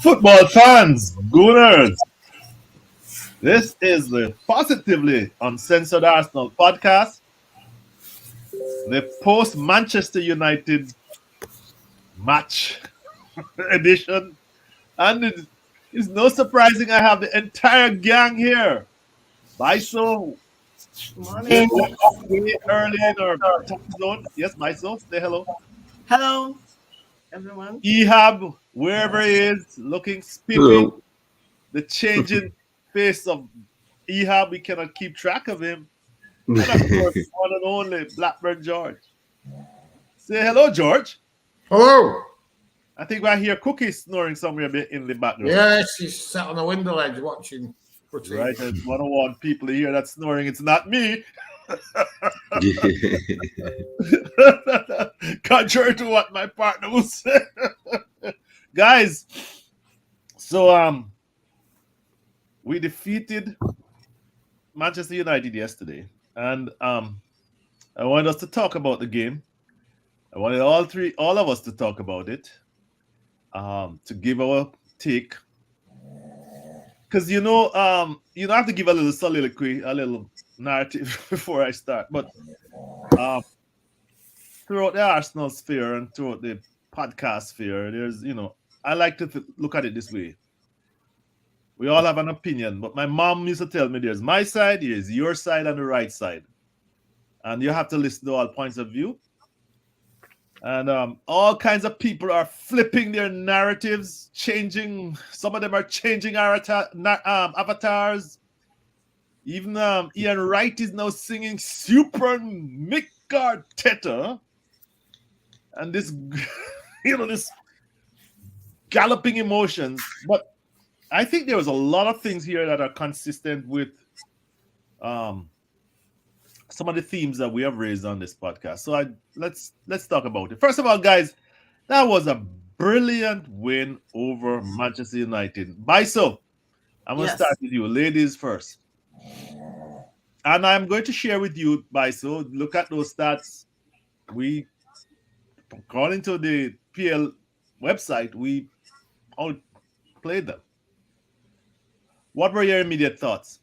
Football fans, Gooners, this is the Positively Uncensored Arsenal podcast, the post Manchester United match edition. And it's no surprising I have the entire gang here. Byso, we're Morning. way early in our time zone. Yes, Byso, say hello. Hello, everyone. Ehab, wherever he is, looking spiffy. Hello. The changing face of Ehab, we cannot keep track of him. And of course, one and only Blackburn George. Say hello, George. Hello. I think I hear Cookie snoring somewhere a bit in the background. Yes, he's sat on the window ledge watching footy. Right, I want to warn people to hear that snoring. It's not me. Contrary to what my partner will say. Guys, so we defeated Manchester United yesterday, and I wanted us to talk about the game. I wanted all of us to talk about it, to give our take. Because you have to give a little soliloquy, a little narrative before I start. But throughout the Arsenal sphere and throughout the podcast sphere, I like to look at it this way. We all have an opinion, but my mom used to tell me there's my side, there's your side, and the right side. And you have to listen to all points of view. And all kinds of people are flipping their narratives, changing. Some of them are changing avatars. Even Ian Wright is now singing Super Mick Arteta. And this, this galloping emotions. But I think there was a lot of things here that are consistent with some of the themes that we have raised on this podcast. So let's talk about it. First of all, guys, that was a brilliant win over Manchester United. Byso, I'm going to start with you. Ladies first. And I'm going to share with you, Byso, look at those stats. According to the PL website, we all played them. What were your immediate thoughts?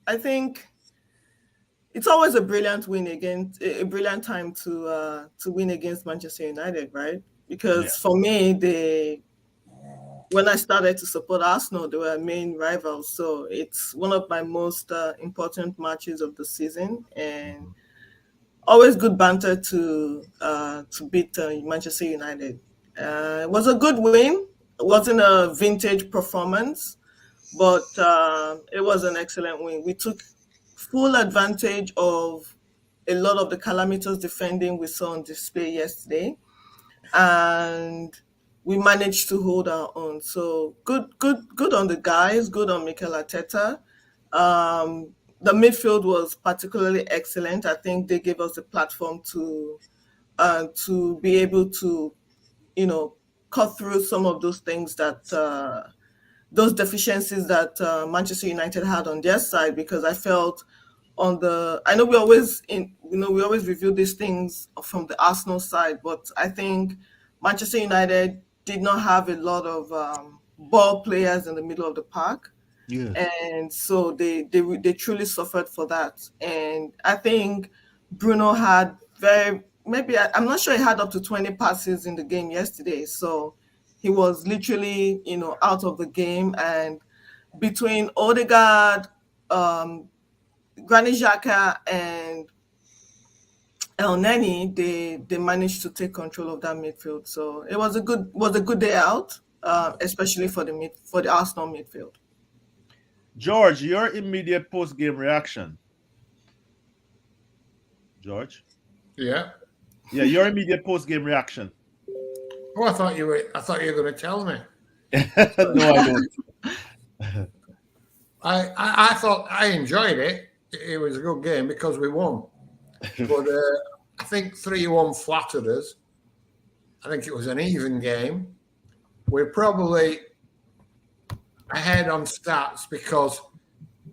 I think it's always a brilliant win a brilliant time to win against Manchester United, right? Because for me, when I started to support Arsenal, they were main rivals. So it's one of my most important matches of the season, and always good banter to beat Manchester United. It was a good win. It wasn't a vintage performance, but it was an excellent win. We took full advantage of a lot of the calamitous defending we saw on display yesterday, and we managed to hold our own. So good on the guys, good on Mikel Arteta. The midfield was particularly excellent. I think they gave us a platform to be able to, cut through some of those things that those deficiencies that Manchester United had on their side. Because I felt I know we always review these things from the Arsenal side, but I think Manchester United did not have a lot of ball players in the middle of the park. Yeah. And so they truly suffered for that. And I think Bruno had I'm not sure he had up to 20 passes in the game yesterday. So he was literally, out of the game. And between Odegaard, Granit Xhaka, and Elneny, they managed to take control of that midfield. So it was a good day out, especially for the Arsenal midfield. George, your immediate post-game reaction. George? Yeah. Yeah, your immediate post-game reaction. Oh, I thought you were going to tell me. No, I don't. I thought I enjoyed it. It was a good game because we won. But I think 3-1 flattered us. I think it was an even game. We're probably ahead on stats because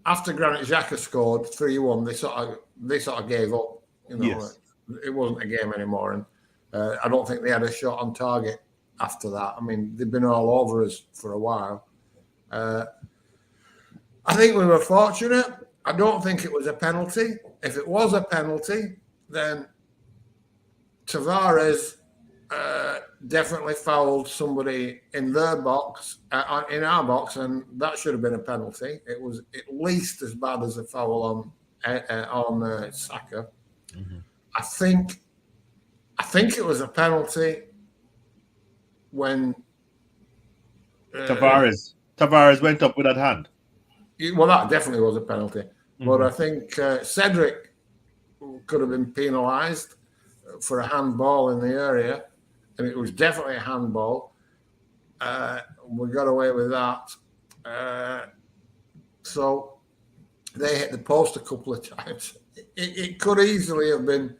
after Granit Xhaka scored 3-1, they sort of gave up. Yes. It wasn't a game anymore, and I don't think they had a shot on target. after that. I mean, they've been all over us for a while. I think we were fortunate. I don't think it was a penalty. If it was a penalty, then Tavares definitely fouled somebody in their box, in our box, and that should have been a penalty. It was at least as bad as a foul on Xhaka. Mm-hmm. I think it was a penalty when Tavares went up with that hand. Well, that definitely was a penalty. Mm-hmm. But I think Cedric could have been penalised for a handball in the area, and it was definitely a handball. We got away with that. So they hit the post a couple of times. It could easily have been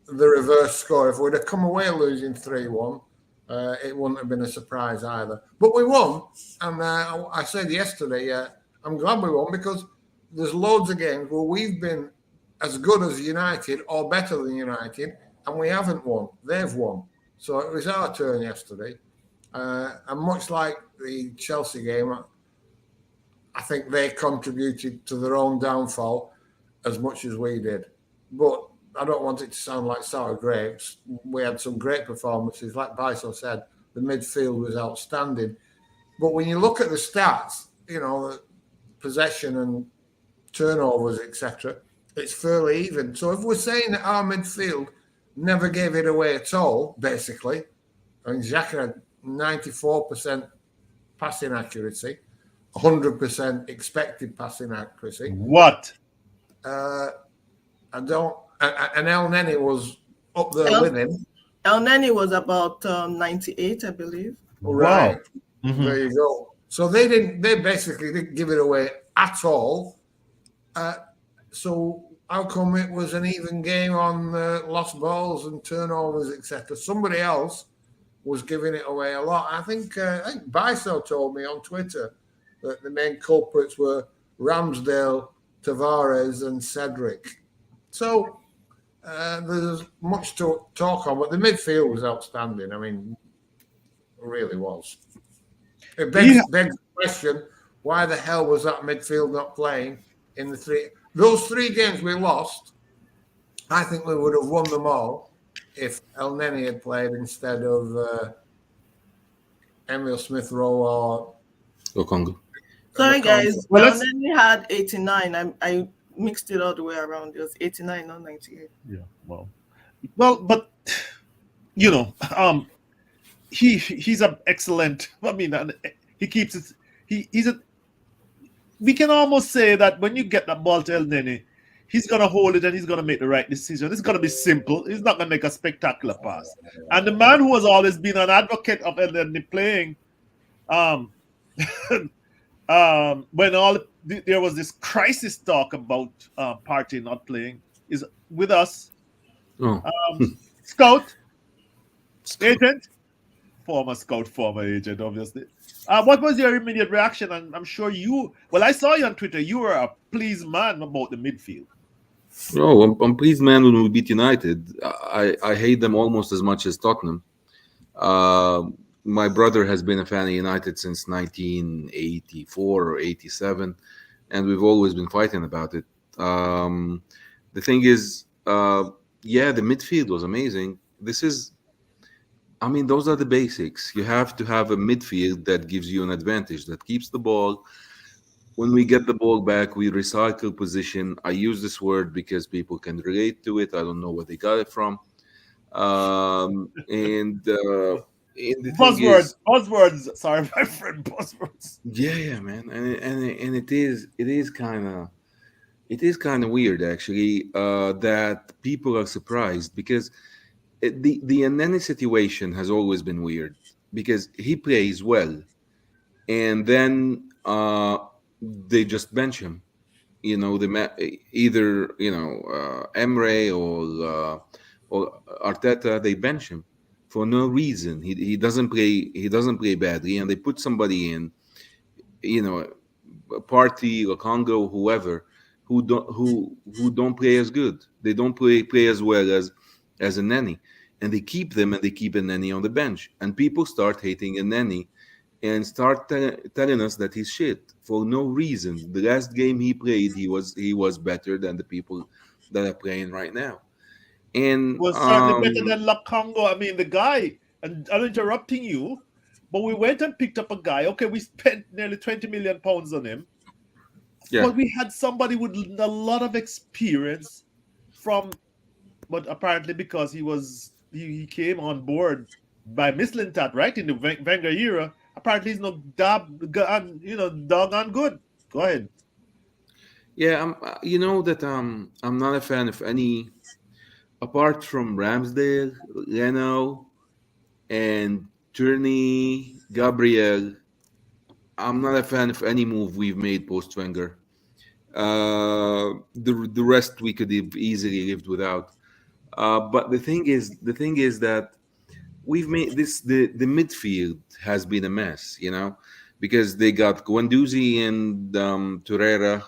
the reverse score. If we'd have come away losing 3-1, it wouldn't have been a surprise either. But we won, and I said yesterday, I'm glad we won, because there's loads of games where we've been as good as United or better than United, and we haven't won. They've won. So it was our turn yesterday. And much like the Chelsea game, I think they contributed to their own downfall as much as we did. But I don't want it to sound like sour grapes. We had some great performances. Like Byso said, the midfield was outstanding. But when you look at the stats, the possession and turnovers, etc., it's fairly even. So if we're saying that our midfield never gave it away at all, basically, I mean, Xhaka had 94% passing accuracy, 100% expected passing accuracy. What? I don't. And Elneny was up there with him. Elneny was about 98, I believe. Right. Wow. Mm-hmm. There you go. So they basically didn't give it away at all. So how come it was an even game on lost balls and turnovers, etc.? Somebody else was giving it away a lot. I think Byso told me on Twitter that the main culprits were Ramsdale, Tavares, and Cedric. So there's much to talk on, but the midfield was outstanding. I mean, it really was. It begs the question, why the hell was that midfield not playing in those three games we lost? I think we would have won them all if Elneny had played instead of Emil Smith-Rowe or Congo. Sorry, guys. Elneny had 89. I mixed it all the way around. It was 89, not 98. Yeah, well, but he's an excellent. I mean, he keeps it. We can almost say that when you get that ball to Elneny, he's gonna hold it and he's gonna make the right decision. It's gonna be simple. He's not gonna make a spectacular pass. And the man who has always been an advocate of Elneny playing, when there was this crisis talk about Partey not playing, is with us. Scout, agent, former scout, former agent, obviously. What was your immediate reaction? And I'm sure I saw you on Twitter. You were a pleased man about the midfield. Oh, I'm pleased, man, when we beat United. I hate them almost as much as Tottenham. My brother has been a fan of United since 1984 or 87, and we've always been fighting about it. The thing is, the midfield was amazing. Those are the basics. You have to have a midfield that gives you an advantage, that keeps the ball. When we get the ball back, we recycle position. I use this word because people can relate to it. I don't know where they got it from. Buzzwords. Sorry, my friend, buzzwords. Yeah, man, and it is kind of weird actually that people are surprised, because the Elneny situation has always been weird, because he plays well, and then they just bench him. Either Emre or Arteta, they bench him for no reason. He doesn't play. He doesn't play badly, and they put somebody in, Partey or Congo, whoever, who don't play as good. They don't play as well as Elneny. and they keep them, and they keep Elneny on the bench, and people start hating Elneny and start telling us that he's shit for no reason. The last game he played, he was better than the people that are playing right now. And Was certainly better than La Congo. I mean, the guy, and I'm interrupting you, but we went and picked up a guy. Okay, we spent nearly 20 million pounds on him, yeah, but we had somebody with a lot of experience from, but apparently because he came on board by Mislintat, right, in the Wenger era. Apparently, he's no doggone good. Go ahead. yeah. You know that I'm not a fan of any, apart from Ramsdale, Leno, and Tierney, Gabriel. I'm not a fan of any move we've made post Wenger. The rest we could have easily lived without. But the thing is that we've made this, the midfield has been a mess, because they got Guendouzi and Torreira,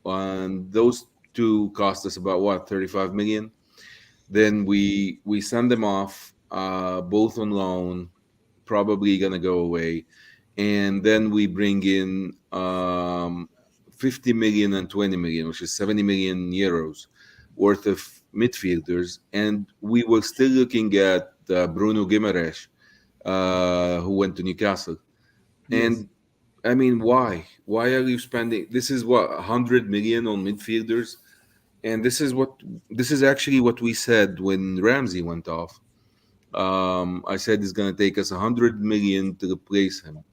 and those two cost us about what, 35 million. Then we send them off, both on loan, probably gonna go away, and then we bring in 50 million and 20 million, which is 70 million euros worth of midfielders, and we were still looking at Bruno Guimaraes, who went to Newcastle. Yes. And I mean, why? Why are you spending? This is what, 100 million on midfielders, and this is actually what we said when Ramsey went off. I said it's going to take us 100 million to replace him,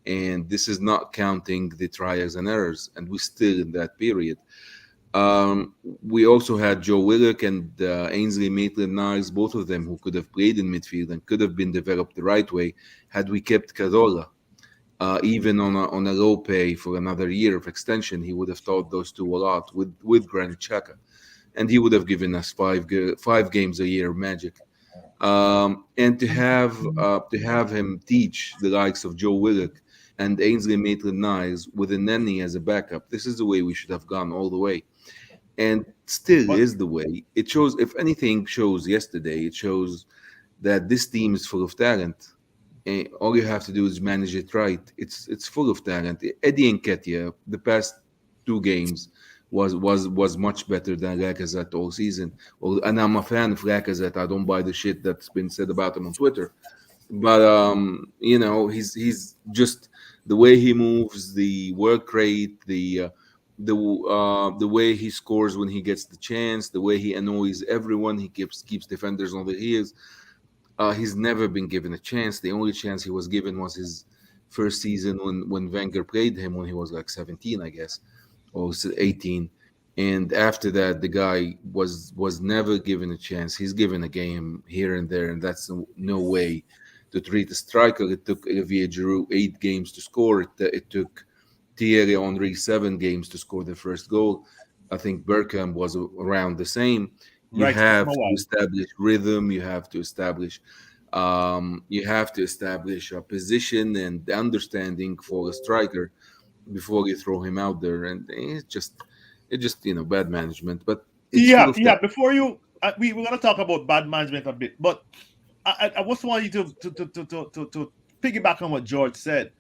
and this is not counting the trials and errors, and we're still in that period. We also had Joe Willock and Ainsley Maitland-Niles, both of them who could have played in midfield and could have been developed the right way had we kept Carola. Even on a low pay for another year of extension, he would have taught those two a lot with Granit Xhaka, and he would have given us five games a year magic. And to have him teach the likes of Joe Willock and Ainsley Maitland-Niles with Elneny as a backup, this is the way we should have gone all the way, and still But is the way. It shows, if anything shows yesterday, it shows that this team is full of talent. And all you have to do is manage it right. It's full of talent. Eddie Nketiah, the past two games, was much better than Lacazette all season. Well, and I'm a fan of Lacazette. I don't buy the shit that's been said about him on Twitter. But he's just the way he moves, the work rate, the way he scores when he gets the chance, the way he annoys everyone, he keeps defenders on their heels. He's never been given a chance. The only chance he was given was his first season when Wenger played him when he was like 17, I guess, or 18. And after that, the guy was never given a chance. He's given a game here and there, and that's no way to treat a striker. It took Olivier Giroud 8 games to score. It took Thierry Henry 7 games to score the first goal. I think Bergkamp was around the same. You right, have no to one. establish rhythm. You have to establish a position and understanding for a striker before you throw him out there. And it's just bad management. But it's full Yeah, of yeah. talent. Before you, we're gonna talk about bad management a bit, but I just want you to piggyback on what George said.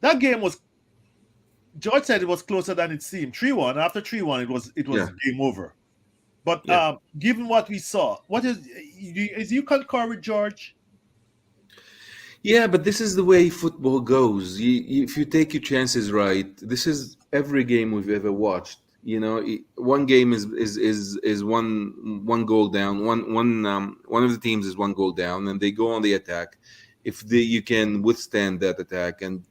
That game was, George said it was closer than it seemed. 3-1. After 3-1, it was Yeah, game over. But yeah. given what we saw, what is you concur with George? Yeah, but this is the way football goes. If you take your chances right, this is every game we've ever watched. One game is one goal down. One of the teams is one goal down, and they go on the attack. If you can withstand that attack and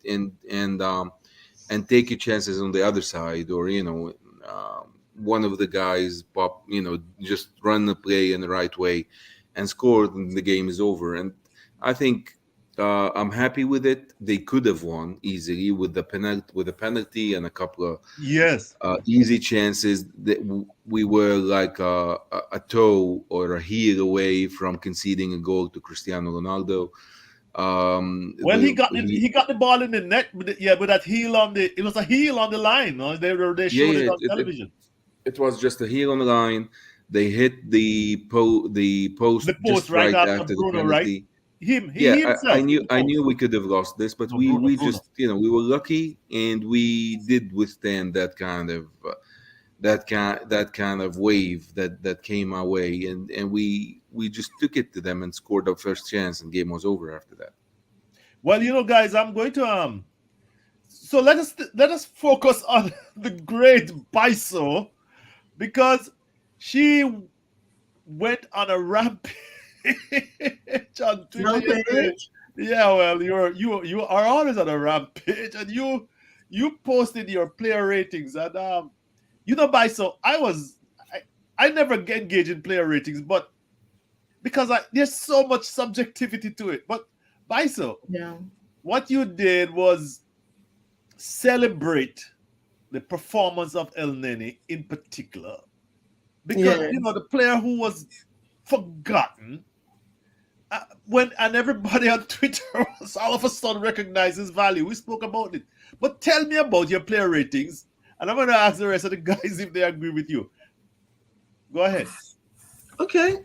take your chances on the other side, or one of the guys just run the play in the right way and score, and the game is over. And I think I'm happy with it. They could have won easily with a penalty and a couple of Yes. easy chances. That we were like a toe or a heel away from conceding a goal to Cristiano Ronaldo. Well, he got the ball in the net, with that heel it was a heel on the line. No? They Yeah, showed it yeah, on television. it was just a heel on the line. They hit the post The just post right right after after the Bruno, right? penalty. He Yeah, I himself. knew The post. we could have lost this, but No, we Bruno. just we were lucky, and we did withstand that kind of wave that came our way, and we just took it to them and scored our first chance, and game was over after that. Well, guys, I'm going to So let us focus on the great Byso, because she went on a rampage on Twitter yesterday. Rampage. Yeah, well, you are always on a rampage, and you posted your player ratings, and Byso, I never get engaged in player ratings, but because there's so much subjectivity to it. But Byso, Yeah. what you did was celebrate the performance of Elneny in particular, because Yeah. the player who was forgotten, and everybody on Twitter was all of a sudden recognized his value. We spoke about it, but tell me about your player ratings, and I'm going to ask the rest of the guys if they agree with you. Go ahead. Okay.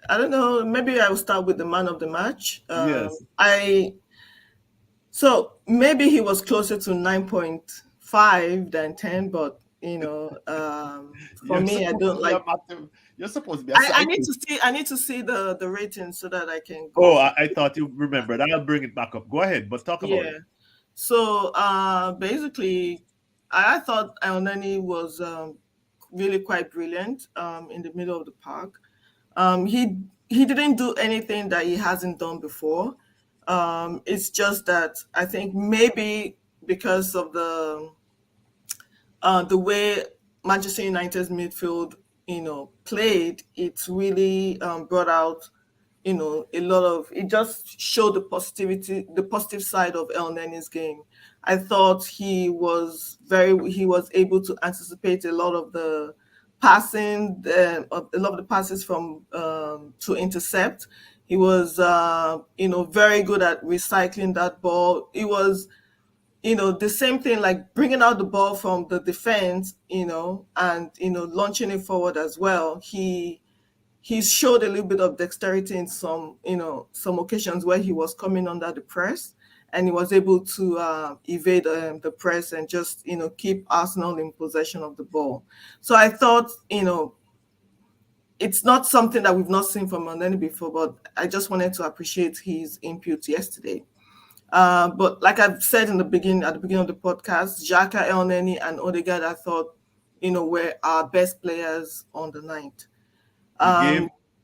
I don't know. Maybe I will start with the man of the match. Yes. So maybe he was closer to 9.5 than 10, but for me, I don't like. You're supposed to be. I need to see the ratings so that I can go. Oh, I thought you remembered. I'll bring it back up. Go ahead, but talk about it. So basically, I thought Elneny was really quite brilliant in the middle of the park. He didn't do anything that he hasn't done before. It's just that I think maybe because of the way Manchester United's midfield, played, it really brought out, a lot of. It just showed the positive side of Elneny's game. I thought he was able to anticipate a lot of the passing, a lot of the passes from to intercept. He was, very good at recycling that ball. It was, the same thing, like bringing out the ball from the defense, and, launching it forward as well. He showed a little bit of dexterity in some occasions where he was coming under the press, and he was able to evade the press and just, keep Arsenal in possession of the ball. So I thought, it's not something that we've not seen from Elneny before, but I just wanted to appreciate his input yesterday. But like I've said at the beginning of the podcast, Xhaka, Elneny, and Odegaard, I thought, were our best players on the night.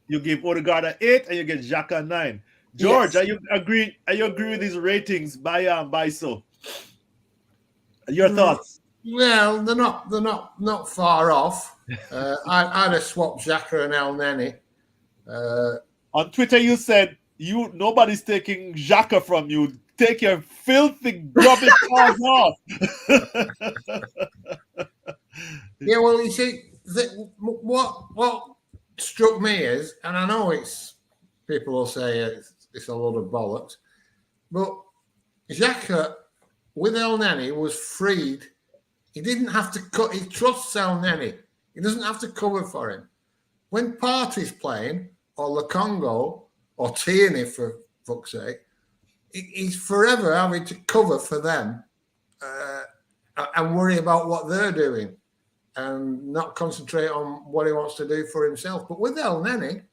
You gave Odegaard an 8, and you get Xhaka a 9. George, yes. Are you agree with these ratings by Byso? Your thoughts? Well, they're not far off. I'd have swapped Xhaka and Elneny. On Twitter, you said nobody's taking Xhaka from you. Take your filthy, grubby paws off. Yeah, well, you see, what struck me is, and I know people will say it's a lot of bollocks, but Xhaka with Elneny was freed. He didn't have to cut. He trusts Elneny. He doesn't have to cover for him. When Partey's playing, or Lukongo, or Tierney, for fuck's sake, he's forever having to cover for them and worry about what they're doing and not concentrate on what he wants to do for himself. But with Elneny,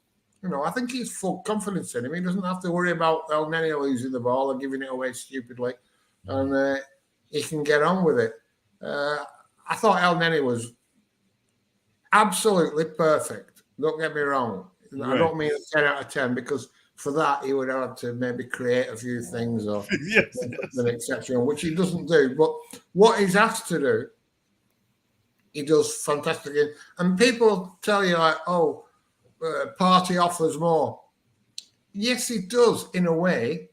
I think he's full confidence in him. He doesn't have to worry about Elneny losing the ball or giving it away stupidly, and he can get on with it. I thought Elneny was absolutely perfect. Don't get me wrong. Right. I don't mean a 10 out of 10, because for that he would have to maybe create a few things or an exception, which he doesn't do. But what he's asked to do, he does fantastically. And people tell you like, Partey offers more. Yes, he does in a way.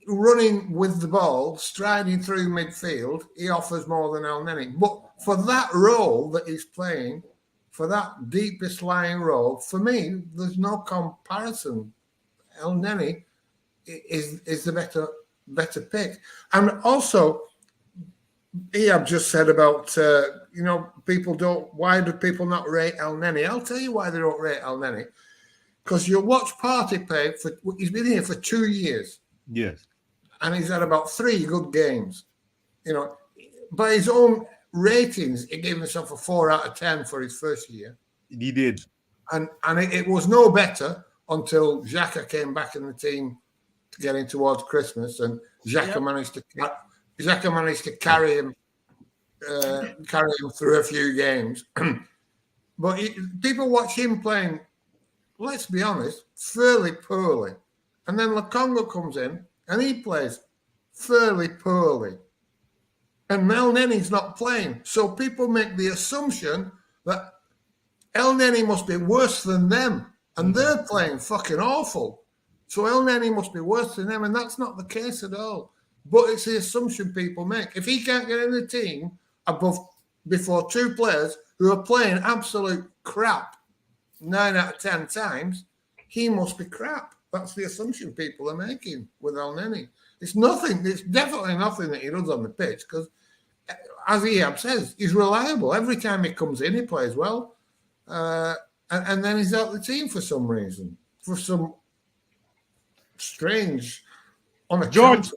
Running with the ball, striding through midfield, he offers more than Elneny. But for that role that he's playing, for that deepest lying role, for me, there's no comparison. Elneny is the better pick. And also, Ehab just said about people don't. Why do people not rate Elneny? I'll tell you why they don't rate Elneny. Because you watch Partey play he's been here for 2 years. Yes. And he's had about 3 good games. By his own ratings, he gave himself a 4 out of 10 for his first year. He did. And it was no better until Xhaka came back in the team getting towards Christmas, and Xhaka managed to carry him through a few games. But people watch him playing, let's be honest, fairly poorly. And then Lokonga comes in and he plays fairly poorly. And Elneny's not playing. So people make the assumption that Elneny must be worse than them. And they're playing fucking awful. So Elneny must be worse than them. And that's not the case at all. But it's the assumption people make. If he can't get in the team before 2 players who are playing absolute crap 9 out of 10 times, he must be crap. That's the assumption people are making with Elneny. It's nothing. It's definitely nothing that he does on the pitch because, as Ehab says, he's reliable. Every time he comes in, he plays well. And then he's out the team for some reason, for some strange, George,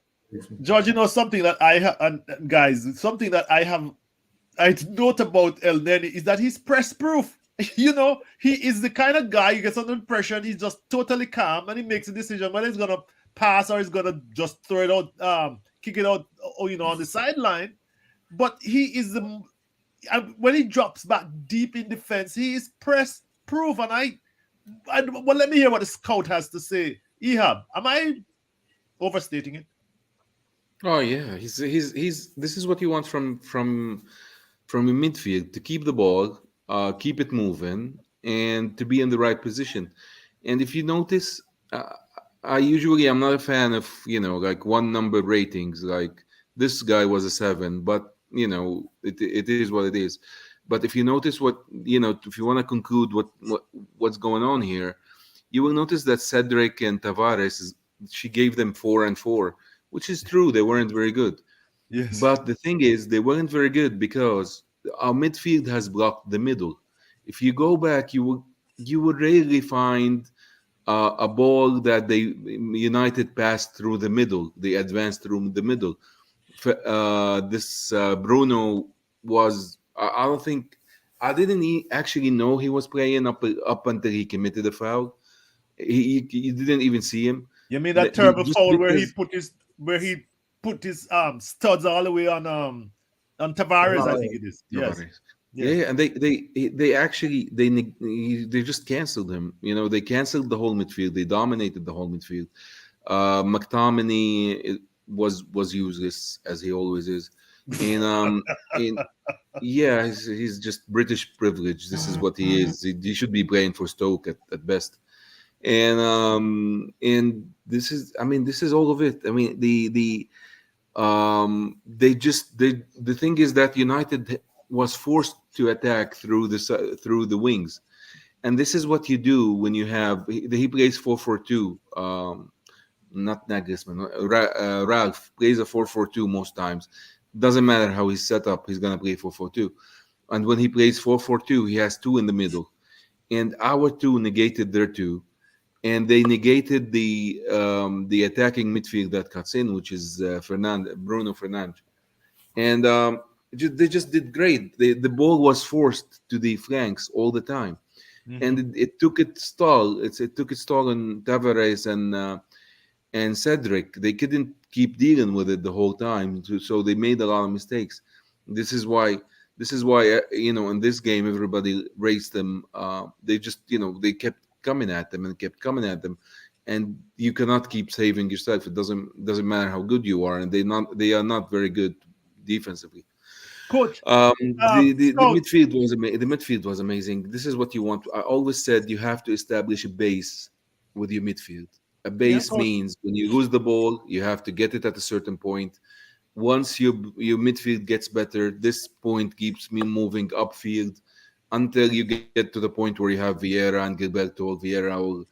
something that I have, and guys, something that I note about Elneny is that he's press proof. He is the kind of guy you get under pressure and he's just totally calm and he makes a decision whether he's gonna pass or he's gonna just throw it out, kick it out, on the sideline. But he is when he drops back deep in defense, he is press proof. And well, let me hear what the scout has to say. Ehab, am I overstating it? Oh yeah, he's this is what you want from a midfield, to keep the ball, keep it moving, and to be in the right position. And if you notice, I'm not a fan of like one number ratings. Like this guy was a 7, but it is what it is. But if you notice if you want to conclude what's going on here, you will notice that Cedric and Tavares, she gave them 4 and 4, which is true. They weren't very good. Yes. But the thing is, they weren't very good because our midfield has blocked the middle. If you go back, you would rarely find a ball that United passed through the middle. They advanced through the middle. This Bruno was. I didn't actually know he was playing up until he committed a foul. You didn't even see him. You mean that terrible foul where he put his studs all the way on Tavares, I think it is. Yes. Yeah, and they just canceled him. They canceled the whole midfield. They dominated the whole midfield. McTominay was useless as he always is, and he's just British privilege. This is what he is. He should be playing for Stoke at best. And this is all of it. I mean, the thing is that United was forced to attack through the wings, and this is what you do when you have he plays 4-4-2. Not Nagelsmann. Ralph plays a 4-4-2 most times. Doesn't matter how he's set up, he's gonna play 4-4-2. And when he plays 4-4-2, he has 2 in the middle, and our 2 negated their 2. And they negated the attacking midfield that cuts in, which is Bruno Fernandes. And they just did great. The ball was forced to the flanks all the time. Mm-hmm. And it took its toll. It took its toll on Tavares and Cedric. They couldn't keep dealing with it the whole time. So they made a lot of mistakes. This is why in this game, everybody raised them. They just, they kept coming at them, and you cannot keep saving yourself. It doesn't matter how good you are, and they are not very good defensively. Coach, the midfield was amazing. This is what you want. I always said you have to establish a base with your midfield. A base means when you lose the ball, you have to get it at a certain point. Once your midfield gets better, this point keeps me moving upfield until you get to the point where you have Vieira and Gilberto,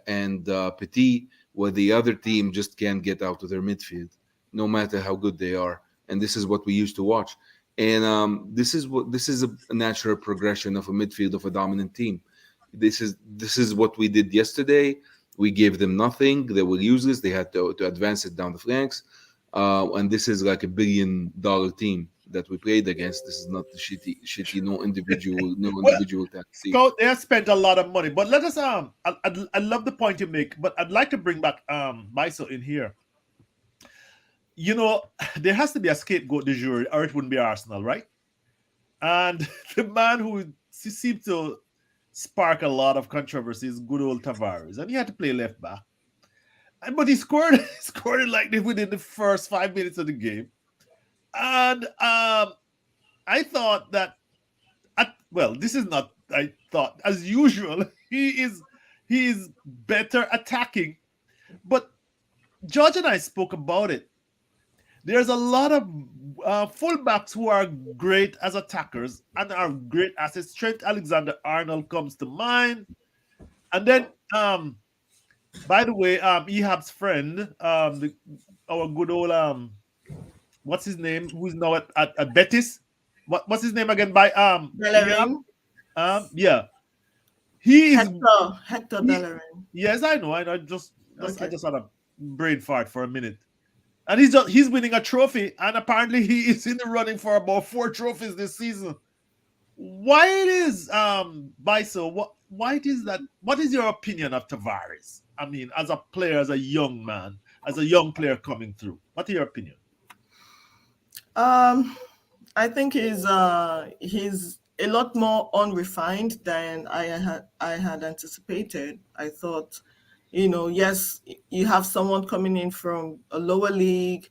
and Petit, where the other team just can't get out of their midfield, no matter how good they are. And this is what we used to watch. And this is a natural progression of a midfield of a dominant team. This is what we did yesterday. We gave them nothing. They were useless. They had to advance it down the flanks. And this is like $1 billion team that we played against. This is not the shitty no individual Well, tactics. Scout, they have spent a lot of money, but let us I love the point you make, but I'd like to bring back Byso in here. You know, there has to be a scapegoat du jour, or it wouldn't be Arsenal, right? And the man who seemed to spark a lot of controversy is good old Tavares, and he had to play left back. But he scored, he scored it like within the first 5 minutes of the game. And I thought that, well, this is not, I thought, as usual, he is better attacking. But George and I spoke about it. There's a lot of fullbacks who are great as attackers and are great assets. Trent Alexander-Arnold comes to mind. And then, by the way, Ehab's friend, our good old, what's his name? Who's now at Betis? What's his name again? By Bellerin. Yeah, he is Hector Bellerin. Yes, I know. I just Okay. had a brain fart for a minute. And he's winning a trophy, and apparently he is in the running for about 4 trophies this season. Why it is, Byso? Why it is that? What is your opinion of Tavares? I mean, as a player, as a young man, as a young player coming through. What is your opinion? I think he's a lot more unrefined than I had anticipated. I thought, yes, you have someone coming in from a lower league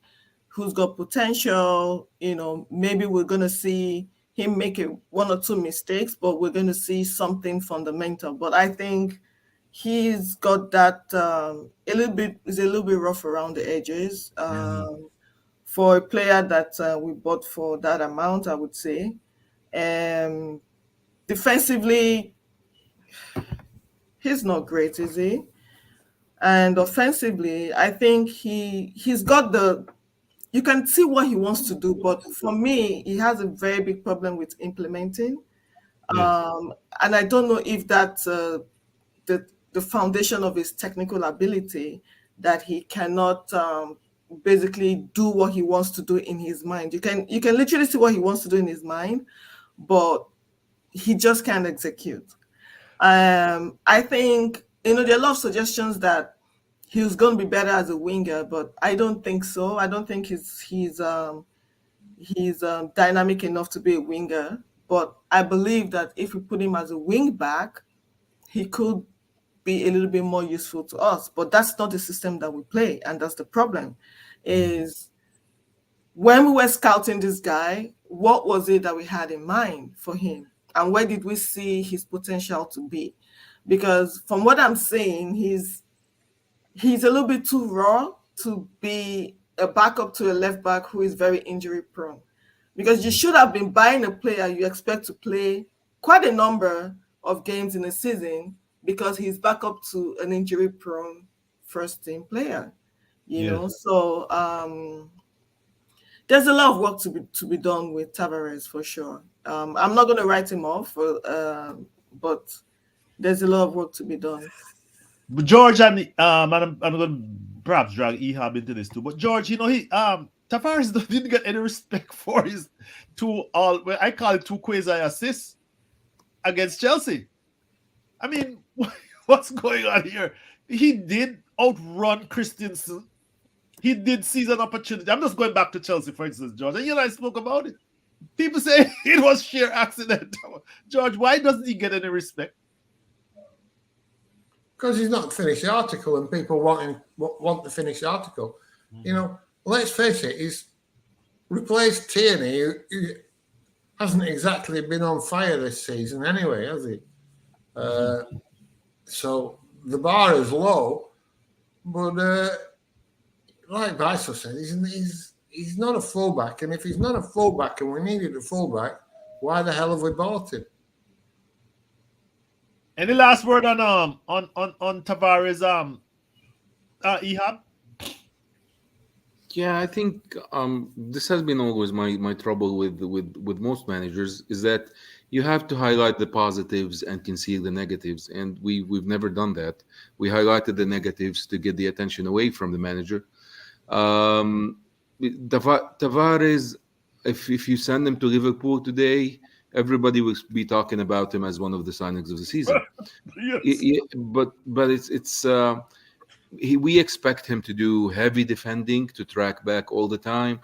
who's got potential. Maybe we're gonna see him make 1 or 2 mistakes, but we're gonna see something fundamental. But I think he's got that is a little bit rough around the edges. For a player that we bought for that amount, I would say. Defensively, he's not great, is he? And offensively, I think he's got you can see what he wants to do, but for me, he has a very big problem with implementing. Yes. And I don't know if that's the foundation of his technical ability, that he cannot basically do what he wants to do in his mind. You can literally see what he wants to do in his mind, but he just can't execute. I think there are a lot of suggestions that he was going to be better as a winger, but I don't think so. I don't think he's dynamic enough to be a winger. But I believe that if we put him as a wing back, he could be a little bit more useful to us. But that's not the system that we play, and that's the problem. Is when we were scouting this guy, what was it that we had in mind for him, and where did we see his potential to be? Because from what I'm saying, he's a little bit too raw to be a backup to a left back who is very injury prone. Because you should have been buying a player you expect to play quite a number of games in a season, because he's back up to an injury prone first team player. So there's a lot of work to be done with Tavares for sure. I'm not going to write him off, but there's a lot of work to be done. But George and I'm going to perhaps drag Ehab into this too. But George, Tavares didn't get any respect for his I call it 2 quasi assists against Chelsea. I mean, what's going on here? He did outrun Christensen. He did seize an opportunity. I'm just going back to Chelsea, for instance, George. And you and I spoke about it. People say it was sheer accident. George, why doesn't he get any respect? Because he's not finished the article, and people want to finish the article. Let's face it, he's replaced Tierney, who hasn't exactly been on fire this season anyway, has he? So the bar is low, but like Byso said, he's not a fullback, and if he's not a fullback and we needed a fullback, why the hell have we bought him? Any last word on Tavares, Ehab? Yeah, I think this has been always my trouble with most managers is that you have to highlight the positives and conceal the negatives, and we've never done that. We highlighted the negatives to get the attention away from the manager. Um, Tavares, if you send him to Liverpool today, everybody will be talking about him as one of the signings of the season. Yes. But we expect him to do heavy defending, to track back all the time,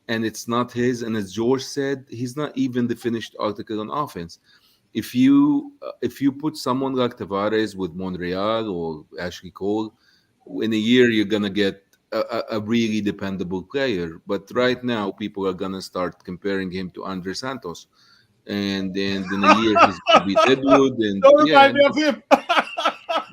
and it's not his. And as George said, he's not even the finished article on offense. If you put someone like Tavares with Monreal or Ashley Cole, in a year you're gonna get a really dependable player. But right now, people are gonna start comparing him to Andre Santos, and in a year he's gonna be Deadwood, and Don't remind me of him.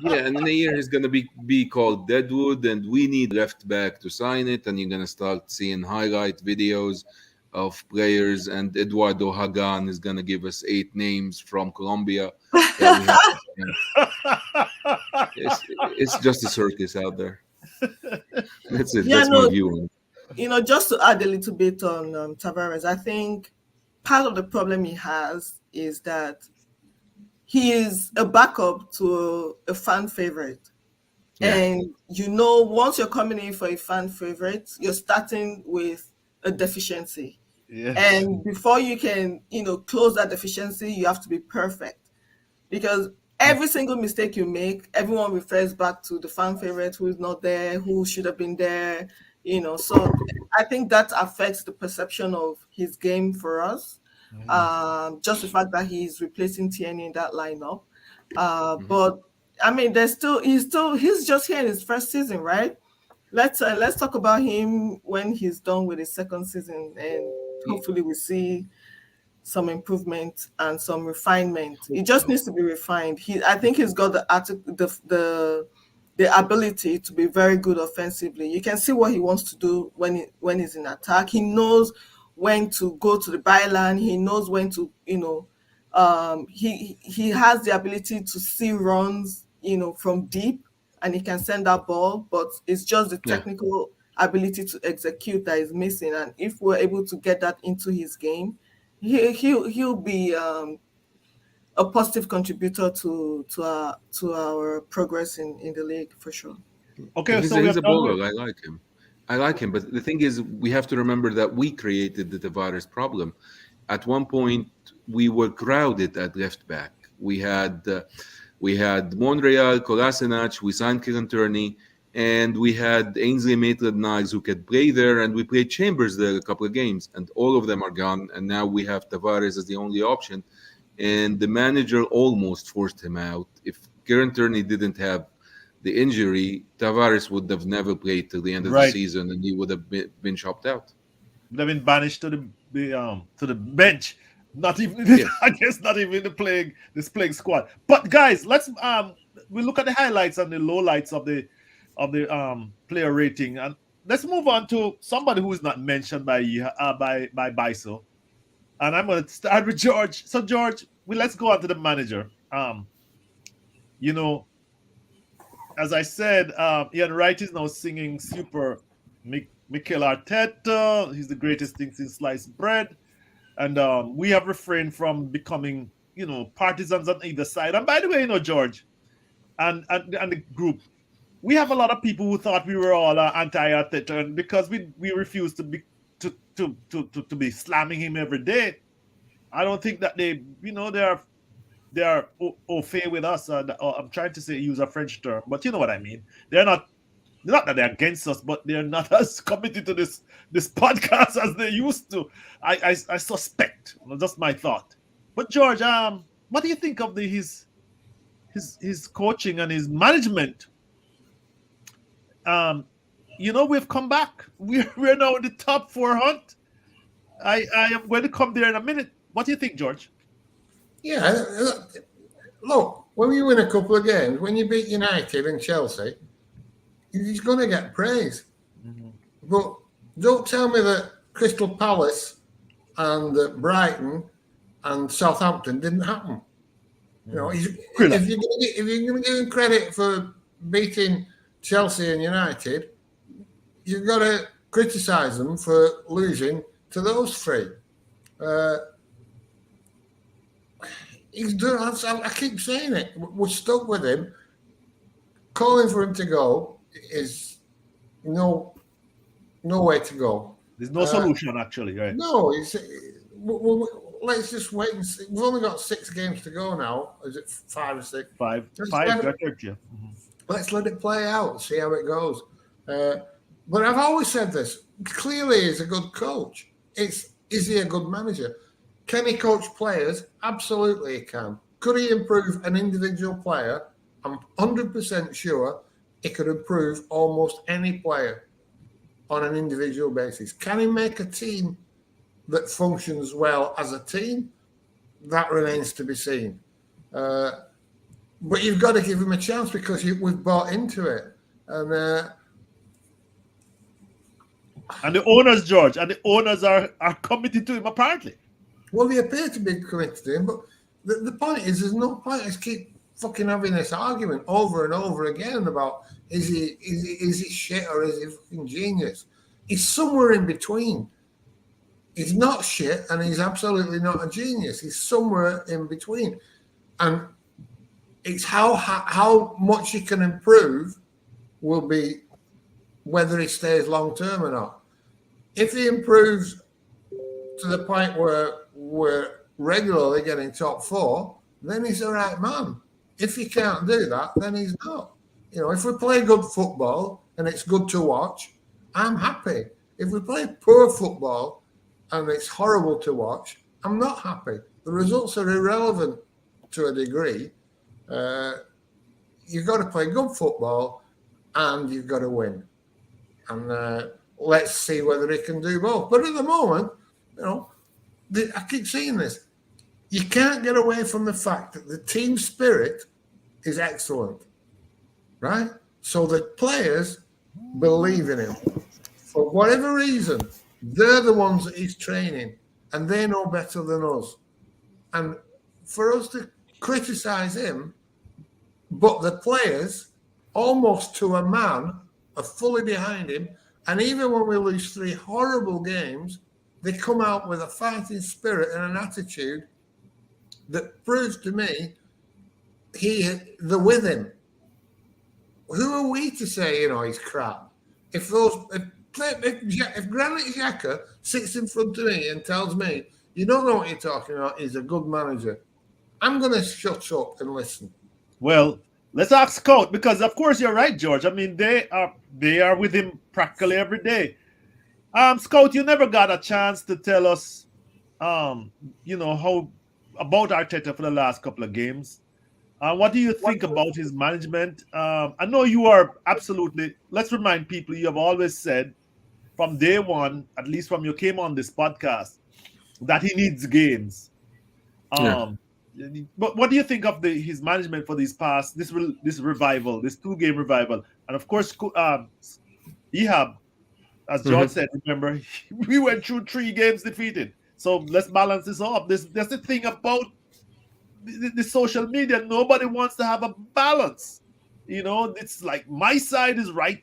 yeah, and in a year he's gonna be called Deadwood, and we need left back to sign it, and you're gonna start seeing highlight videos of players, and Eduardo Hagan is gonna give us 8 names from Colombia that we have to sign. It's just a circus out there. That's it. Yeah, That's my view on it. just to add a little bit on Tavares, I think part of the problem he has is that he is a backup to a fan favorite. Yeah. And once you're coming in for a fan favorite, you're starting with a deficiency. Yes. And before you can, close that deficiency, you have to be perfect. Because every single mistake you make, everyone refers back to the fan favorite who is not there, who should have been there, So I think that affects the perception of his game for us. Just the fact that he's replacing Tierney in that lineup. But I mean, he's just here in his first season, right? Let's talk about him when he's done with his second season, and hopefully we see some improvement and some refinement. It just needs to be refined. I think he's got the ability to be very good offensively. You can see what he wants to do when he's in attack. He knows when to go to the byline. He knows when to, he has the ability to see runs, from deep, and he can send that ball, but it's just the technical ability to execute that is missing. And if we're able to get that into his game, he'll be a positive contributor to our progress in the league for sure. Okay, He's, so we he's have a baller. I like him. But the thing is, we have to remember that we created the Tavares problem. At one point, we were crowded at left back. We had Monreal, Kolasinac, we signed Kieran Tierney, and we had Ainsley Maitland-Niles who could play there, and we played Chambers there a couple of games, and all of them are gone. And now we have Tavares as the only option. And the manager almost forced him out. If Kieran Tierney didn't have the injury, Tavares would have never played till the end of the season, and he would have been chopped out. Would have been banished to the bench. Not even I guess not even the playing squad. But guys, let's we look at the highlights and the lowlights of the player rating, and let's move on to somebody who is not mentioned by Byso. And I'm going to start with George. So George, let's go on to the manager. As I said, Ian Wright is now singing super Mikel Arteta. He's the greatest thing since sliced bread. And we have refrained from becoming, partisans on either side. And by the way, slamming and the group, we have a lot of people who thought we were all anti-Arteta, and because we refuse to be slamming him every day. I don't think that they are au fait with us. I'm trying to use a French term, but you know what I mean. They're not that they're against us, but they're not as committed to this podcast as they used to. I suspect. That's my thought. But George, what do you think of his coaching and his management? We've come back. We're now in the top 4 hunt. I am going to come there in a minute. What do you think, George? Yeah, look, when you win a couple of games, when you beat United and Chelsea, he's going to get praise. Mm-hmm. But don't tell me that Crystal Palace and Brighton and Southampton didn't happen. Mm-hmm. If you're going to give him credit for beating Chelsea and United, you've got to criticise them for losing to those three. He's done. I keep saying it. We're stuck with him. Calling for him to go is no way to go. There's no solution, actually, right? No, let's just wait and see. We've only got 6 games to go now. Is it 5 or 6? Five. Let's let it play out, see how it goes. But I've always said this. Clearly, he's a good coach. Is he a good manager? Can he coach players? Absolutely, he can. Could he improve an individual player? I'm 100% sure he could improve almost any player on an individual basis. Can he make a team that functions well as a team? That remains to be seen. But you've got to give him a chance because we've bought into it. And the owners, George, and the owners are committed to him, apparently. Well, they appear to be committed to him, but the point is, there's no point. Just keep fucking having this argument over and over again about is he shit or is he fucking genius? He's somewhere in between. He's not shit and he's absolutely not a genius. He's somewhere in between, and it's how much he can improve will be whether he stays long term or not. If he improves to the point where we're regularly getting top 4, then he's the right man. If he can't do that, then he's not. If we play good football and it's good to watch, I'm happy. If we play poor football and it's horrible to watch, I'm not happy. The results are irrelevant to a degree. You've got to play good football and you've got to win. And let's see whether he can do both. But at the moment, I keep saying this. You can't get away from the fact that the team spirit is excellent, right? So the players believe in him. For whatever reason, they're the ones that he's training, and they know better than us. And for us to criticise him, but the players, almost to a man, are fully behind him. And even when we lose 3 horrible games, they come out with a fighting spirit and an attitude that proves to me they're with him. Who are we to say, he's crap? If Granit Xhaka sits in front of me and tells me, you don't know what you're talking about, he's a good manager, I'm going to shut up and listen. Well, let's ask Scout, because of course you're right, George. I mean, they are with him practically every day. Scout, you never got a chance to tell us, how about Arteta for the last couple of games. What do you think about his management? I know you are absolutely. Let's remind people you have always said from day one, at least from you came on this podcast, that he needs games. But what do you think of his management for this revival, this 2-game revival, and of course, Ehab, as George said, remember we went through 3 games defeated. So let's balance this off. That's the thing about the social media. Nobody wants to have a balance. It's like my side is right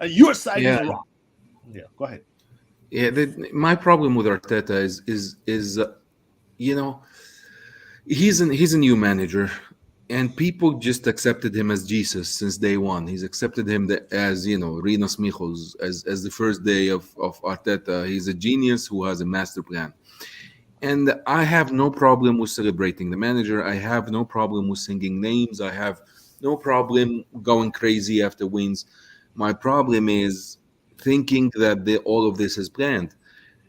and your side is wrong. Yeah, go ahead. Yeah, my problem with Arteta is he's a new manager, and people just accepted him as Jesus since day one. He's accepted him as Rinos Michels as the first day of Arteta. He's a genius who has a master plan. And I have no problem with celebrating the manager. I have no problem with singing names. I have no problem going crazy after wins. My problem is thinking that all of this is planned.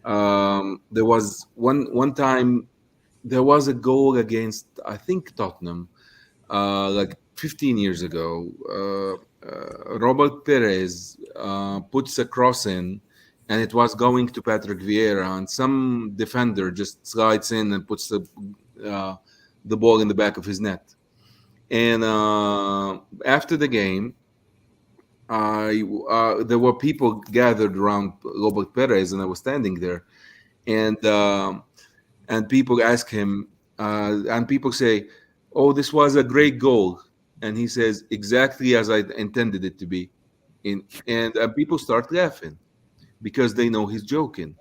There was one time there was a goal against, I think, Tottenham, like 15 years ago. Robert Perez puts a cross in, and it was going to Patrick Vieira, and some defender just slides in and puts the ball in the back of his net. And after the game, there were people gathered around Robert Perez, and I was standing there, and people ask him, and people say, "Oh, this was a great goal," and he says, "Exactly as I intended it to be," and people start laughing. because they know he's joking.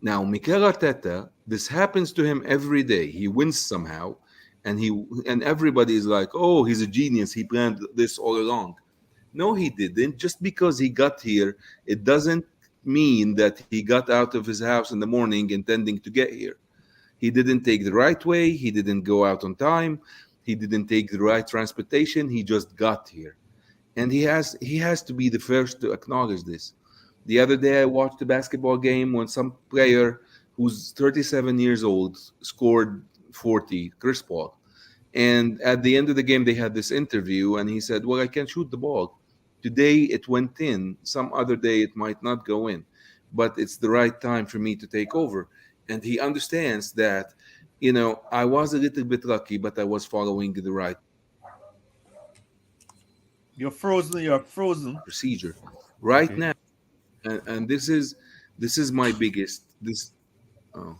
Now, Mikel Arteta, this happens to him every day. He wins somehow, and everybody is like, "Oh, he's a genius. He planned this all along." No, he didn't. Just because he got here, it doesn't mean that he got out of his house in the morning intending to get here. He didn't take the right way. He didn't go out on time. He didn't take the right transportation. He just got here, and he has to be the first to acknowledge this. The other day, I watched a basketball game when some player who's 37 years old scored 40, Chris Paul. And at the end of the game, they had this interview, and he said, "Well, I can shoot the ball. Today it went in. Some other day it might not go in, but it's the right time for me to take over." And he understands that, I was a little bit lucky, but I was following the right You're frozen. You're frozen. procedure right Okay. now. And this is my biggest this oh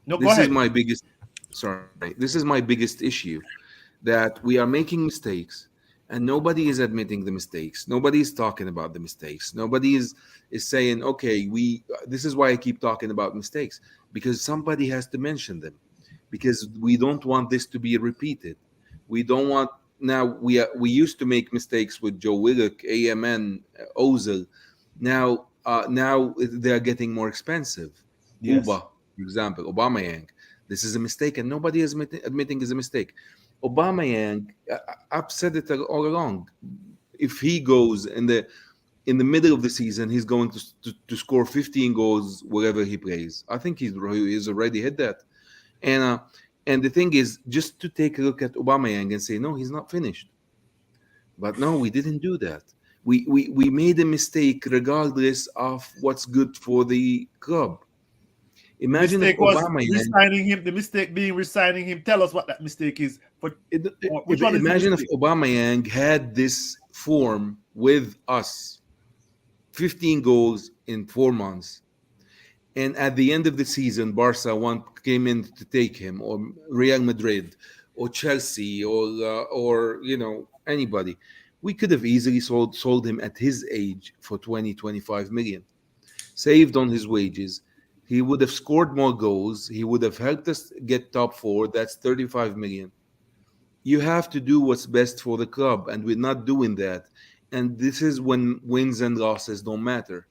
No, go this is ahead. my biggest sorry this is my biggest issue, that we are making mistakes and nobody is admitting the mistakes. Nobody is talking about the mistakes. Nobody is saying, okay, we this is why I keep talking about mistakes, because somebody has to mention them, because we don't want this to be repeated. We don't want Now we used to make mistakes with Joe Willock, AMN, Ozil. Now they're getting more expensive. Yes. Uba, for example, Aubameyang. This is a mistake, and nobody is admitting is a mistake. Aubameyang, I've said it all along. If he goes in the middle of the season, he's going to score 15 goals wherever he plays. I think he's already hit that. And uh, and the thing is, just to take a look at Aubameyang and say, no, he's not finished. But no, we didn't do that. We made a mistake regardless of what's good for the club. The Imagine if mistake was Aubameyang, resigning him. The mistake being resigning him. Tell us what that mistake is. Which one is the imagine if mistake? Aubameyang had this form with us, 15 goals in 4 months, and at the end of the season, Barca came in to take him, or Real Madrid, or Chelsea, or anybody. We could have easily sold him at his age for 20-25 million, saved on his wages. He would have scored more goals. He would have helped us get top four. That's 35 million. You have to do what's best for the club, and we're not doing that. And this is when wins and losses don't matter.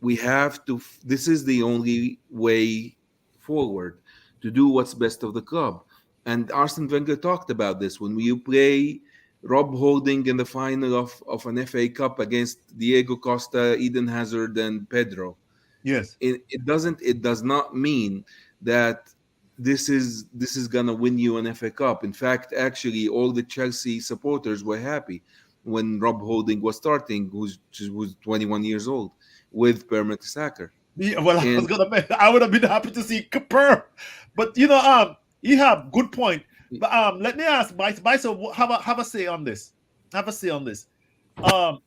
We have to. This is the only way forward, to do what's best of the club. And Arsene Wenger talked about this when you play Rob Holding in the final of an FA Cup against Diego Costa, Eden Hazard, and Pedro. Yes. It does not mean that this is gonna win you an FA Cup. In fact, actually, all the Chelsea supporters were happy when Rob Holding was starting, who's 21 years old, with Per Mertesacker. Yeah, well, And I would have been happy to see Kapur, but Ehab, good point. But let me ask, Byso, have a say on this. Have a say on this.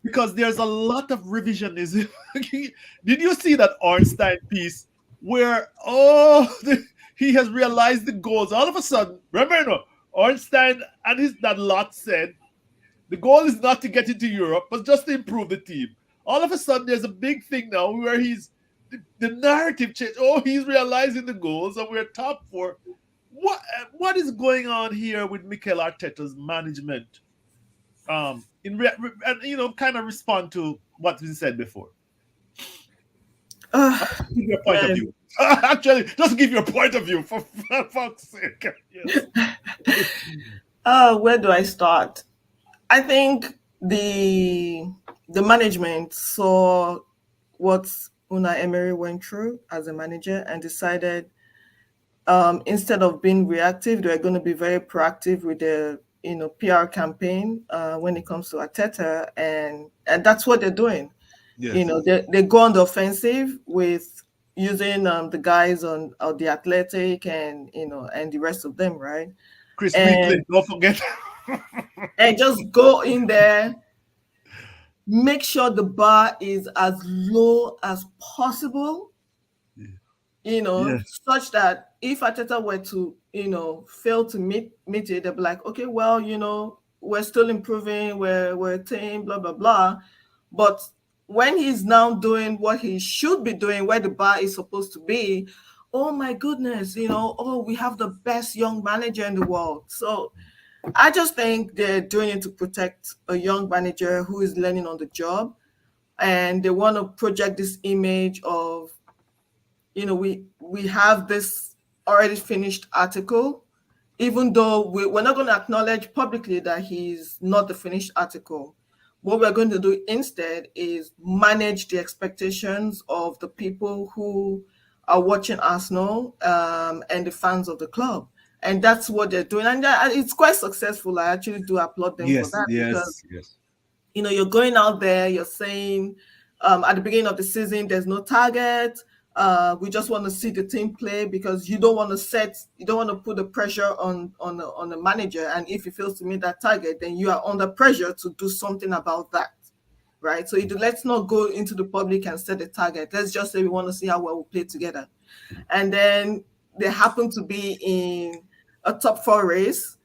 Because there's a lot of revisionism. Did you see that Ornstein piece where he has realized the goals all of a sudden? Remember, Ornstein and his that lot said the goal is not to get into Europe, but just to improve the team. All of a sudden, there's a big thing now where the narrative changed. Oh, he's realizing the goals, and we're top four. What is going on here with Mikel Arteta's management? Kind of respond to what we said before. Give your point of view. Actually, just give your point of view for fuck's sake. Yes. Where do I start? I think the management saw what Unai Emery went through as a manager and decided, instead of being reactive, they're going to be very proactive with the PR campaign when it comes to Arteta, and that's what they're doing. Yes. They go on the offensive with using the guys on the Athletic and and the rest of them, right? Chris And Weekly, don't forget. and just go in there, make sure the bar is as low as possible, Yes. such that if Arteta were to, fail to meet it, they'll be like, okay, well, we're still improving, we're a team, blah, blah, blah. But when he's now doing what he should be doing, where the bar is supposed to be, oh my goodness, oh, we have the best young manager in the world. So I just think they're doing it to protect a young manager who is learning on the job. And they want to project this image of, we have this already finished article, even though we're not going to acknowledge publicly that he's not the finished article. What we're going to do instead is manage the expectations of the people who are watching Arsenal and the fans of the club. And that's what they're doing. And it's quite successful. I actually do applaud them for that. Because, you're going out there, you're saying at the beginning of the season, there's no target. We just want to see the team play, because you don't want to put the pressure on the manager. And if he fails to meet that target, then you are under pressure to do something about that, right? So let's not go into the public and set a target. Let's just say we want to see how well we play together. And then they happen to be in a top 4 race.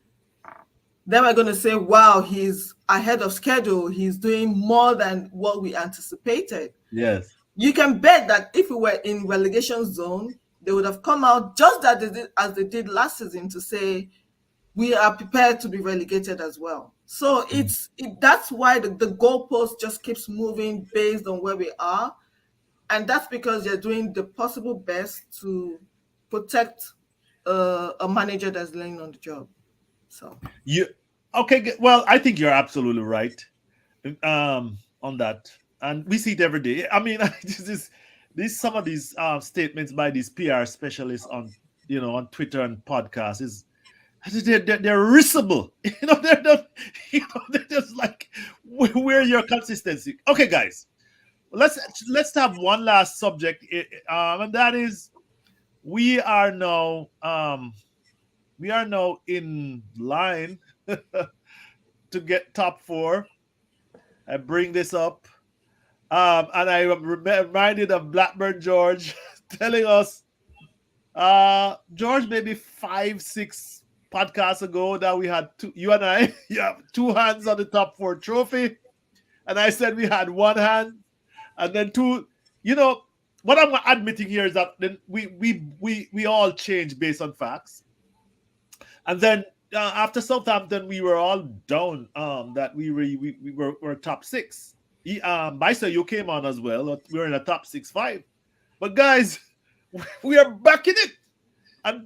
Then we're going to say, wow, he's ahead of schedule. He's doing more than what we anticipated. Yes. You can bet that if we were in relegation zone, they would have come out just as they did last season to say, we are prepared to be relegated as well. So that's why the goalpost just keeps moving based on where we are. And that's because they're doing the possible best to protect a manager that's laying on the job. So well, I think you're absolutely right on that. And we see it every day. I mean, some of these statements by these PR specialists on Twitter and podcasts they're risible. They're just like, where your consistency? Okay, guys, let's have one last subject, and that is we are now in line to get top 4. I bring this up. And I am reminded of Blackburn George telling us, George, maybe 5-6 podcasts ago, that we had you and I, have 2 hands on the top 4 trophy. And I said we had 1 hand, and then 2. What I'm admitting here is that then we all change based on facts. And then after Southampton, we were all down that we were top 6. Byso, you came on as well. We were in a top 6-5. But guys, we are back in it. And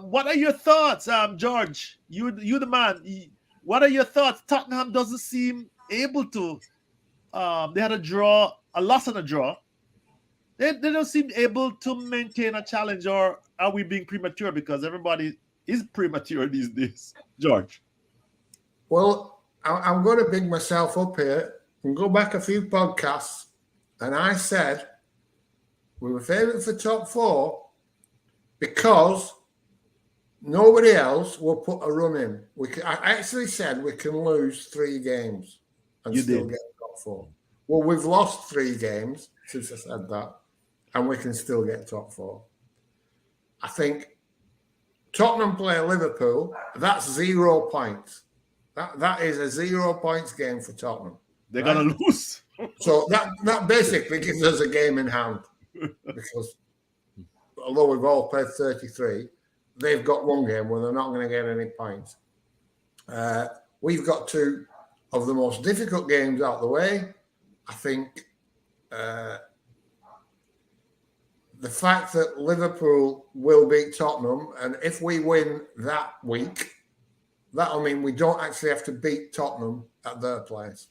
what are your thoughts, George? You the man. What are your thoughts? Tottenham doesn't seem able to. They had a loss and a draw. They don't seem able to maintain a challenge. Or are we being premature? Because everybody is premature these days. George. Well, I'm going to big myself up here and go back a few podcasts, and I said we were favourite for top 4 because nobody else will put a run in. I actually said we can lose 3 games and still get top 4. Well, we've lost 3 games since I said that, and we can still get top 4. I think Tottenham play Liverpool. That's 0 points. That is a 0 points game for Tottenham. They're going to lose. So that basically gives us a game in hand, because although we've all played 33, they've got 1 game where they're not going to get any points. We've got 2 of the most difficult games out the way. I think the fact that Liverpool will beat Tottenham, and if we win that week, that'll mean we don't actually have to beat Tottenham at their place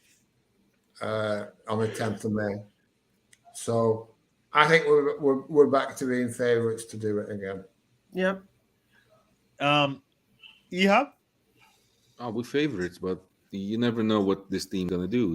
on the 10th of May. So I think we're back to being favourites to do it again. Yep. Ehab? We're favourites, but you never know what this team's gonna do.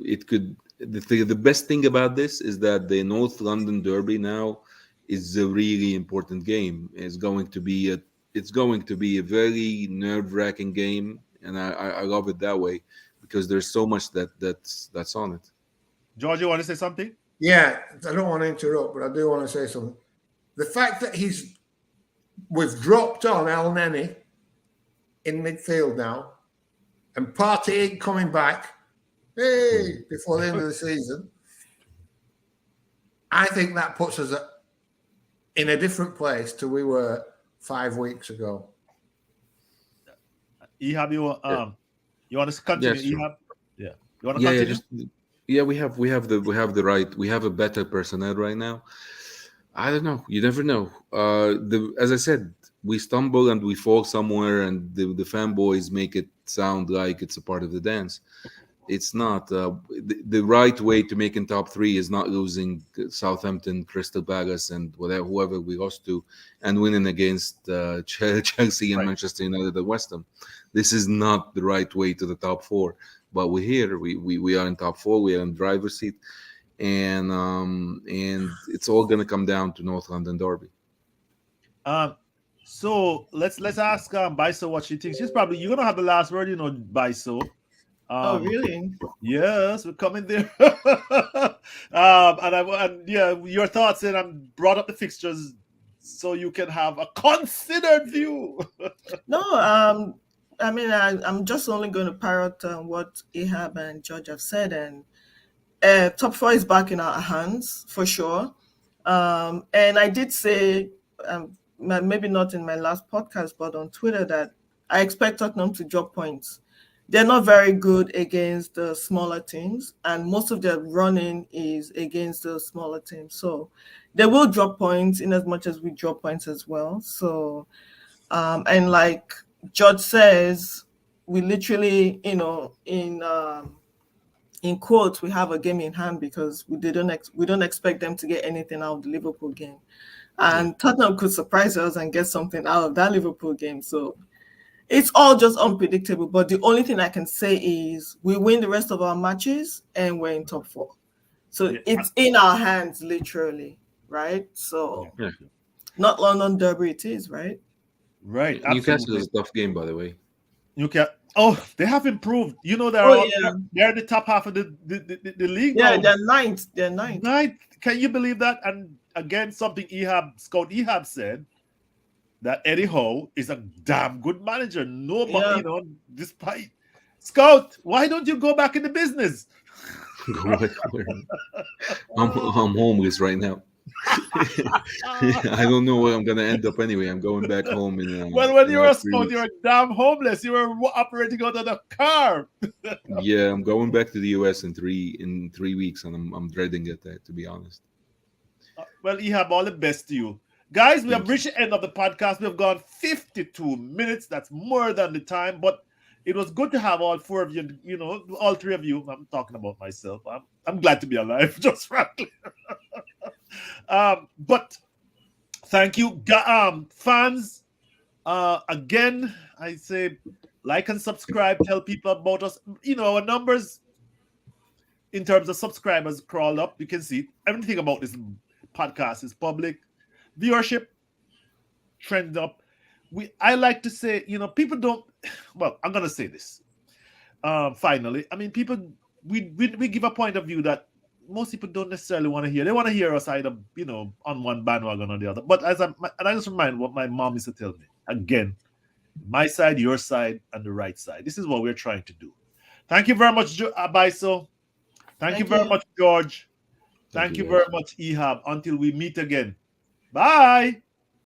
It could. The best thing about this is that the North London Derby now is a really important game. It's going to be a very nerve-wracking game, and I love it that way because there's so much that's on it. George, you want to say something? Yeah, I don't want to interrupt, but I do want to say something. The fact that we've dropped on Elneny in midfield now, and Partey ain't coming back, Hey, before the end of the season. I think that puts us in a different place to we were 5 weeks ago. Ehab, you want to continue? Yes, sure. Ehab, yeah. You want to continue? We have a better personnel right now. I don't know. You never know. As I said, we stumble and we fall somewhere, and the fanboys make it sound like it's a part of the dance. It's not. The right way to make in top three is not losing Southampton, Crystal Palace, and whoever we lost to, and winning against Chelsea and Right. Manchester United and West Ham. This is not the right way to the top four. But we're here. We are in top four. We are in driver's seat, and it's all going to come down to North London Derby. So let's ask Byso what she thinks. You're gonna have the last word, Byso. Oh, really? Yes, we're coming there. And your thoughts, and I brought up the fixtures so you can have a considered view. No, I mean, I'm just only going to parrot what Ehab and George have said, and top four is back in our hands for sure. And I did say, maybe not in my last podcast, but on Twitter, that I expect Tottenham to drop points. They're not very good against the smaller teams, and most of their running is against the smaller teams. So they will drop points in as much as we drop points as well. So, and like George says, we literally, in quotes, we have a game in hand because we don't expect them to get anything out of the Liverpool game, and Tottenham could surprise us and get something out of that Liverpool game. So it's all just unpredictable. But the only thing I can say is we win the rest of our matches and we're in top four. So it's in our hands, literally, right? So not London Derby, it is, right? Right. Newcastle is a tough game, by the way. Newcastle. Oh, they have improved. They're the top half of the league. Yeah, now. they're ninth. They're ninth. Can you believe that? And again, something Scout Ehab said, that Eddie Howe is a damn good manager. Despite Scout, why don't you go back in the business? I'm homeless right now. I don't know where I'm gonna end up anyway. I'm going back home in. When you were a scout, you were damn homeless. You were operating out of the car. Yeah, I'm going back to the US in 3 weeks, and I'm dreading it. To be honest. Well, Ehab, all the best to you. Guys, we have reached the end of the podcast. We have gone 52 minutes. That's more than the time, but it was good to have all four of you, all three of you. I'm talking about myself. I'm glad to be alive, just frankly. But thank you, fans. Again, I say like and subscribe. Tell people about us. Our numbers in terms of subscribers crawled up. You can see everything about this podcast is public. Viewership trend up. I like to say, people don't. Well, I'm gonna say this. Finally, I mean, people. We give a point of view that most people don't necessarily want to hear. They want to hear us either, on one bandwagon or the other. But I just remind what my mom used to tell me again: my side, your side, and the right side. This is what we're trying to do. Thank you very much, Byso. Thank you very much, George. Thank you very much, Ehab. Until we meet again. Bye.